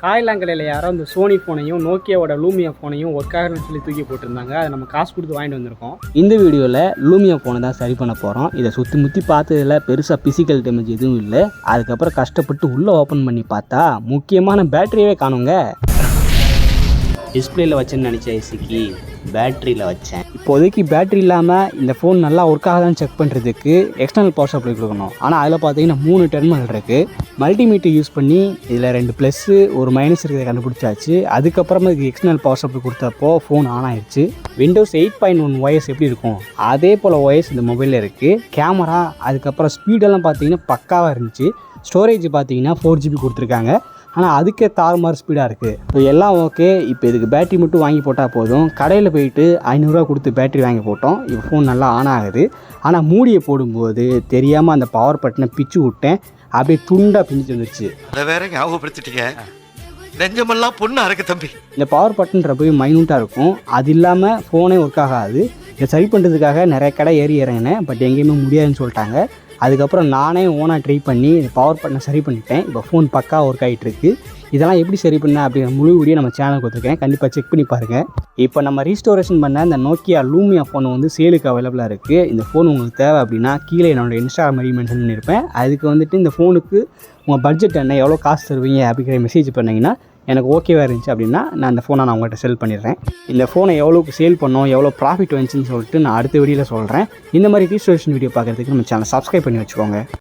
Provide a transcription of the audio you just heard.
காயிலாங்கடையில் யாரோ இந்த Sony ஃபோனையும் நோக்கியாவோட Lumia ஃபோனையும் work ஆகணும்னு சொல்லி தூக்கி போட்டிருந்தாங்க. அதை நம்ம காசு கொடுத்து வாங்கிட்டு வந்திருக்கோம். இந்த வீடியோவில் லூமியா ஃபோனை தான் சரி பண்ண போகிறோம். இதை சுற்றி முற்றி பார்த்ததில் பெருசாக ஃபிசிக்கல் டேமேஜ் எதுவும் இல்லை. அதுக்கப்புறம் கஷ்டப்பட்டு உள்ளே ஓப்பன் பண்ணி பார்த்தா முக்கியமான பேட்டரியவே காணுங்க. டிஸ்பிளேயில் வச்சேன்னு நினச்ச ஐசிக்கு பேட்டரியில் வச்சேன். இப்போதைக்கு பேட்டரி இல்லாமல் இந்த ஃபோன் நல்லா ஒர்க் ஆகுதான்னு செக் பண்ணுறதுக்கு எக்ஸ்டர்னல் பவர் சப்ளை கொடுக்கணும். ஆனால் அதில் பார்த்தீங்கன்னா 3 டெர்மினல் இருக்குது. மல்டிமீட்டர் யூஸ் பண்ணி இதில் 2 ப்ளஸ்ஸு ஒரு மைனஸ் இருக்கிறத கண்டுபிடிச்சாச்சு. அதுக்கப்புறமா இதுக்கு எக்ஸ்டர்னல் பவர் சப்ளை கொடுத்தப்போ ஃபோன் ஆன் ஆயிடுச்சு. விண்டோஸ் 8.1 OS எப்படி இருக்கும் அதே போல் OS இந்த மொபைலில் இருக்குது. கேமரா அதுக்கப்புறம் ஸ்பீடெல்லாம் பார்த்தீங்கன்னா பக்காவாக இருந்துச்சு. ஸ்டோரேஜ் பார்த்தீங்கன்னா 4GB கொடுத்துருக்காங்க. ஆனால் அதுக்கே தாறுமாறு ஸ்பீடாக இருக்குது. ஸோ எல்லாம் ஓகே. இப்போ இதுக்கு பேட்டரி மட்டும் வாங்கி போட்டால் போதும். கடையில் போயிட்டு 500 ரூபா கொடுத்து பேட்டரி வாங்கி போட்டோம். இப்போ ஃபோன் நல்லா ஆன் ஆகுது. ஆனால் மூடியை போடும்போது தெரியாமல் அந்த பவர் பட்டனை பிச்சு விட்டேன். அப்படியே துண்டாக பிஞ்சிட்டு வந்துருச்சு. அதை வேற ஞாபகப்படுத்திட்டீங்க. நெஞ்சமெல்லாம் பொண்ணு அறக்கு தம்பி. இந்த பவர் பட்டன்ற போய் மைனூட்டாக இருக்கும். அது இல்லாமல் ஃபோனே ஒர்க் ஆகாது. இதை சரி பண்ணுறதுக்காக நிறைய கடை ஏறி இறங்கினேன். பட் எங்கேயுமே முடியாதுன்னு சொல்லிட்டாங்க. அதுக்கப்புறம் நானே ஓனாக ட்ரை பண்ணி இந்த பவர் பட்டனை சரி பண்ணிட்டேன். இப்போ ஃபோன் பக்கா ஒர்க் ஆகிட்டுருக்கு. இதெல்லாம் எப்படி சரி பண்ணேன் அப்படிங்கிற முழு வீடியோ நம்ம சேனலுக்கு கொடுத்துருக்கேன். கண்டிப்பாக செக் பண்ணி பாருங்கள். இப்போ நம்ம ரீஸ்டோரேஷன் பண்ண இந்த நோக்கியா லூமியா ஃபோன் வந்து சேலுக்கு அவைலபிளாக இருக்குது. இந்த ஃபோன் உங்களுக்கு தேவை அப்படின்னா கீழே என்னோடய இன்ஸ்டாகிராம் ஐடி மென்ஷன் பண்ணியிருப்பேன். அதுக்கு வந்துட்டு இந்த ஃபோனுக்கு உங்கள் பட்ஜெட் என்ன, எவ்வளோ காசு தருவீங்க அப்படிங்கிற மெசேஜ் பண்ணிங்கன்னா எனக்கு ஓகேவாக இருந்துச்சு அப்படின்னா நான் அந்த ஃபோனை நான் உங்கள்கிட்ட செல் பண்ணிடுறேன். இந்த ஃபோனை எவ்வளோக்கு சேல் பண்ணோம், எவ்வளோ ப்ராஃபிட் வந்துச்சுன்னு சொல்லிட்டு நான் அடுத்த வீடியோவில் சொல்கிறேன். இந்த மாதிரி ரீஸ்டோரேஷன் வீடியோ பார்க்குறதுக்கு நம்ம சேனலை சப்ஸ்கிரைப் பண்ணி வச்சுக்கோங்க.